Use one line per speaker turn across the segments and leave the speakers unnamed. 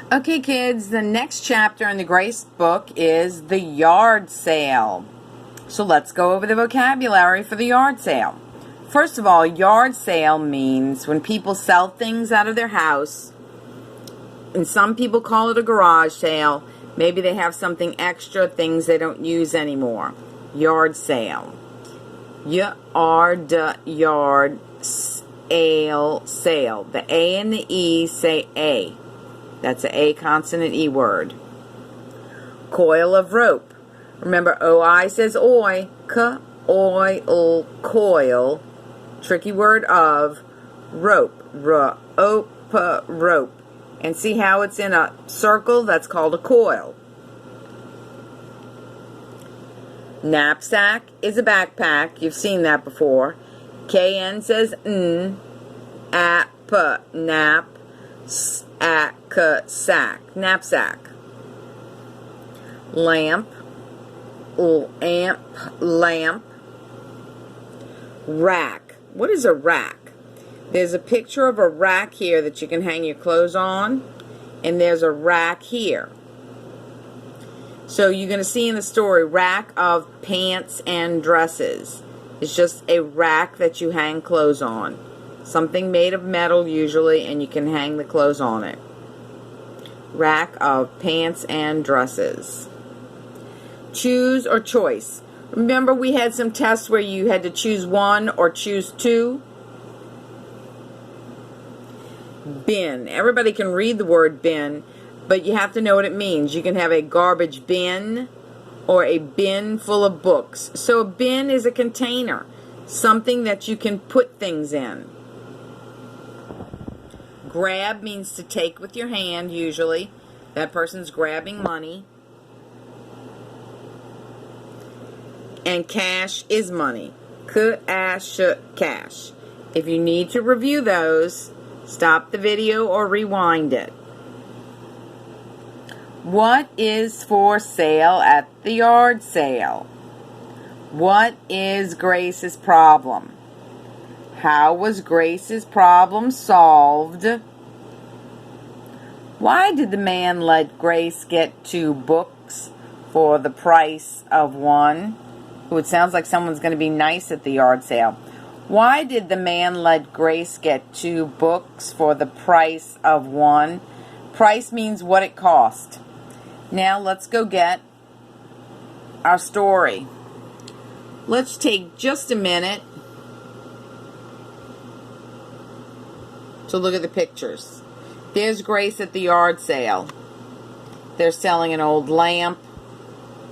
Okay, kids, the next chapter in the Grace book is the yard sale. So let's go over the vocabulary for the yard sale. First of all, yard sale means when people sell things out of their house, and some people call it a garage sale. Maybe they have something extra, things they don't use anymore. Yard sale. Yard, sale. The A and the E say A. That's an A consonant E word. Coil of rope. Remember, OI says oi. Coil, coil. Tricky word of rope. Rope. And see how it's in a circle? That's called a coil. Knapsack is a backpack. You've seen that before. KN says N. Nap. Sack. Knapsack. Lamp. Rack. What is a rack? There's a picture of a rack here that you can hang your clothes on, and there's a rack here. So you're going to see in the story, rack of pants and dresses. It's just a rack that you hang clothes on. Something made of metal usually, and you can hang the clothes on it. Rack of pants and dresses. Choose or choice. Remember we had some tests where you had to choose one or choose two? Bin. Everybody can read the word bin, but you have to know what it means. You can have a garbage bin or a bin full of books. So a bin is a container, something that you can put things in. Grab means to take with your hand, usually. That person's grabbing money. And cash is money. Cash. If you need to review those, stop the video or rewind it. What is for sale at the yard sale? What is Grace's problem? How was Grace's problem solved? Why did the man let Grace get 2 books for the price of 1? Ooh, it sounds like someone's going to be nice at the yard sale. Why did the man let Grace get 2 books for the price of 1? Price means what it cost. Now let's go get our story. Let's take just a minute to look at the pictures. There's Grace at the yard sale. They're selling an old lamp.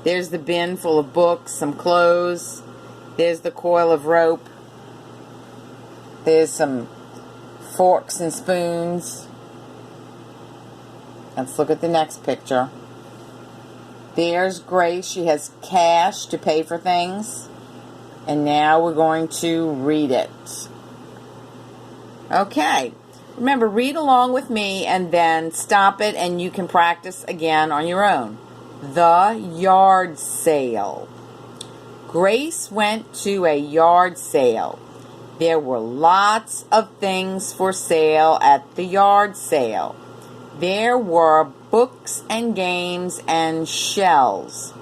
There's the bin full of books, some clothes. There's the coil of rope. There's some forks and spoons. Let's look at the next picture. There's Grace. She has cash to pay for things. And now we're going to read it. Okay. Remember, read along with me and then stop it and you can practice again on your own. The yard sale. Grace went to a yard sale. There were lots of things for sale at the yard sale. There were books and games and shells.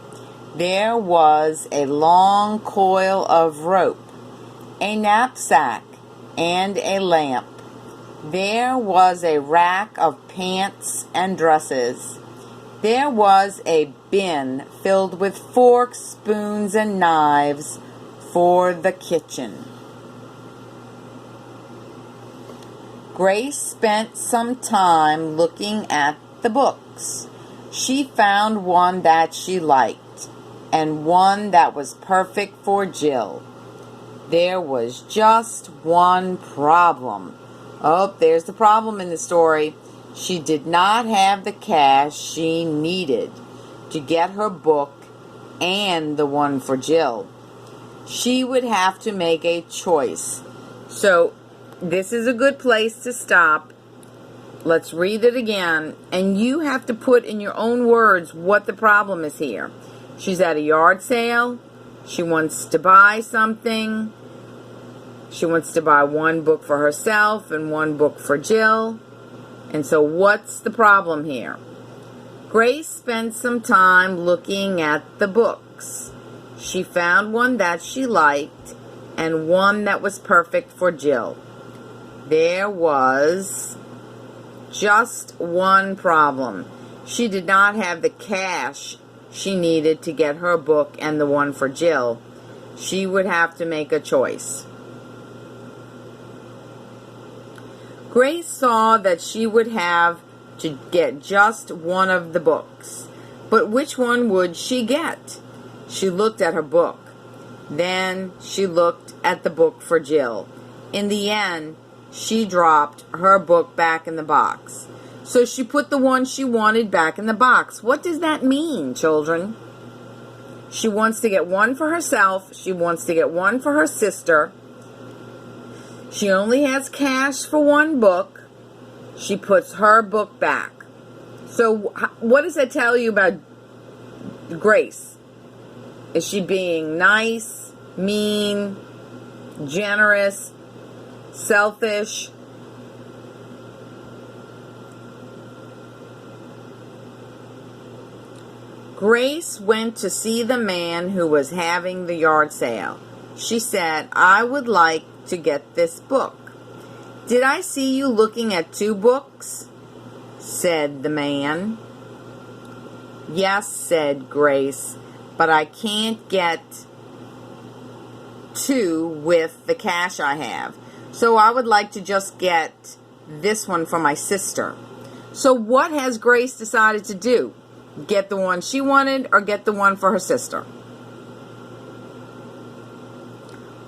There was a long coil of rope, a knapsack, and a lamp. There was a rack of pants and dresses. There was a bin filled with forks, spoons, and knives for the kitchen. Grace spent some time looking at the books. She found one that she liked and one that was perfect for Jill. There was just one problem. Oh, there's the problem in the story. She did not have the cash she needed to get her book and the one for Jill. She would have to make a choice. So, this is a good place to stop. Let's read it again. And you have to put in your own words what the problem is here. She's at a yard sale. She wants to buy something. She wants to buy one book for herself and one book for Jill. And so what's the problem here? Grace spent some time looking at the books. She found one that she liked and one that was perfect for Jill. There was just one problem. She did not have the cash she needed to get her book and the one for Jill. She would have to make a choice. Grace saw that she would have to get just one of the books. But which one would she get? She looked at her book. Then she looked at the book for Jill. In the end, she dropped her book back in the box. So she put the one she wanted back in the box. What does that mean, children? She wants to get one for herself. She wants to get one for her sister. She only has cash for one book. She puts her book back. So what does that tell you about Grace? Is she being nice, mean, generous, selfish? Grace went to see the man who was having the yard sale. She said, "I would like to get this book." "Did I see you looking at 2 books?" said the man. "Yes," said Grace, "but I can't get 2 with the cash I have. So I would like to just get this one for my sister." So what has Grace decided to do? Get the one she wanted or get the one for her sister?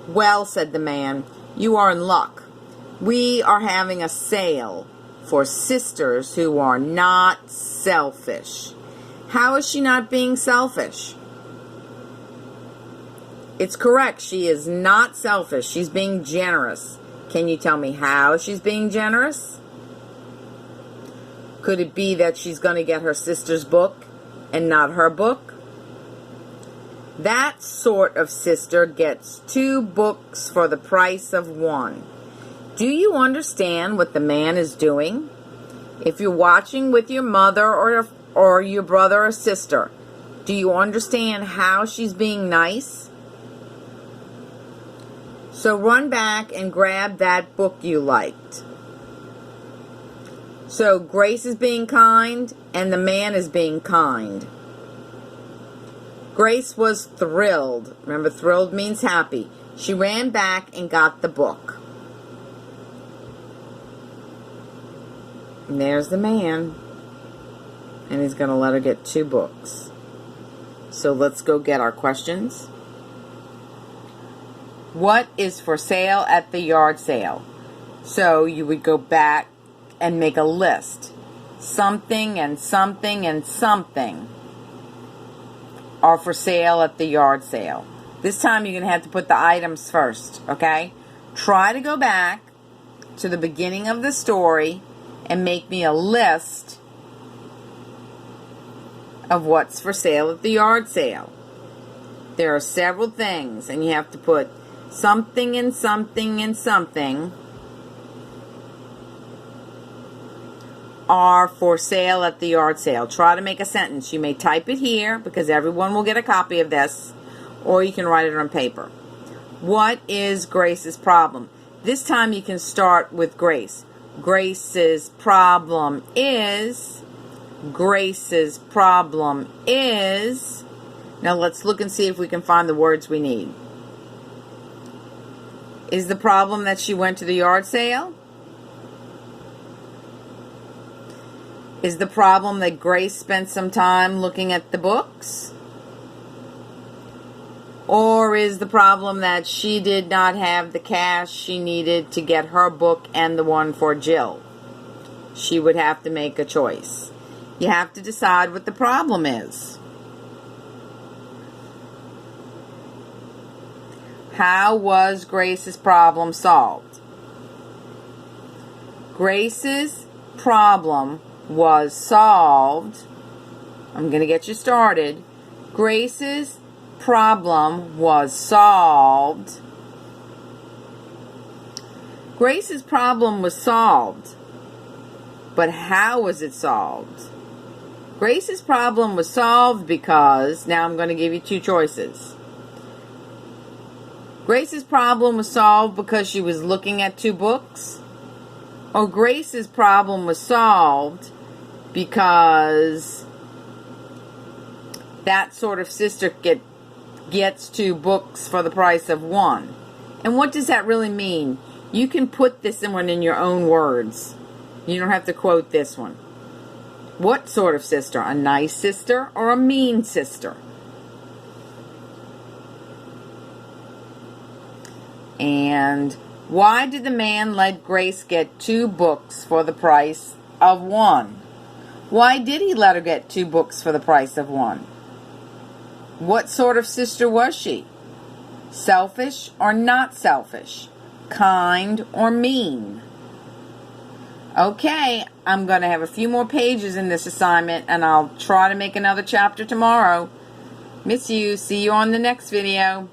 "Well," said the man, "you are in luck. We are having a sale for sisters who are not selfish." How is she not being selfish? It's correct. She is not selfish. She's being generous. Can you tell me how she's being generous? Could it be that she's going to get her sister's book and not her book? That sort of sister gets 2 books for the price of 1. Do you understand what the man is doing? If you're watching with your mother or your brother or sister, do you understand how she's being nice? So run back and grab that book you liked. So Grace is being kind and the man is being kind. Grace was thrilled. Remember, thrilled means happy. She ran back and got the book. And there's the man. And he's going to let her get 2 books. So let's go get our questions. What is for sale at the yard sale? So you would go back and make a list. Something and something and something are for sale at the yard sale. This time you're going to have to put the items first, okay? Try to go back to the beginning of the story and make me a list of what's for sale at the yard sale. There are several things, and you have to put something and something and something are for sale at the yard sale. Try to make a sentence. You may type it here because everyone will get a copy of this, or you can write it on paper. What is Grace's problem? This time you can start with Grace. Grace's problem is. Grace's problem is. Now let's look and see if we can find the words we need. Is the problem that she went to the yard sale? Is the problem that Grace spent some time looking at the books? Or is the problem that she did not have the cash she needed to get her book and the one for Jill? She would have to make a choice. You have to decide what the problem is. How was Grace's problem solved? Grace's problem was solved. I'm going to get you started. Grace's problem was solved. Grace's problem was solved But how was it solved? Grace's problem was solved because, now I'm going to give you two choices. Grace's problem was solved because she was looking at two books, or Grace's problem was solved because that sort of sister gets two books for the price of one. And what does that really mean? You can put this one in your own words. You don't have to quote this one. What sort of sister? A nice sister or a mean sister? And why did the man let Grace get two books for the price of one? Why did he let her get two books for the price of one? What sort of sister was she? Selfish or not selfish? Kind or mean? Okay, I'm going to have a few more pages in this assignment, and I'll try to make another chapter tomorrow. Miss you. See you on the next video.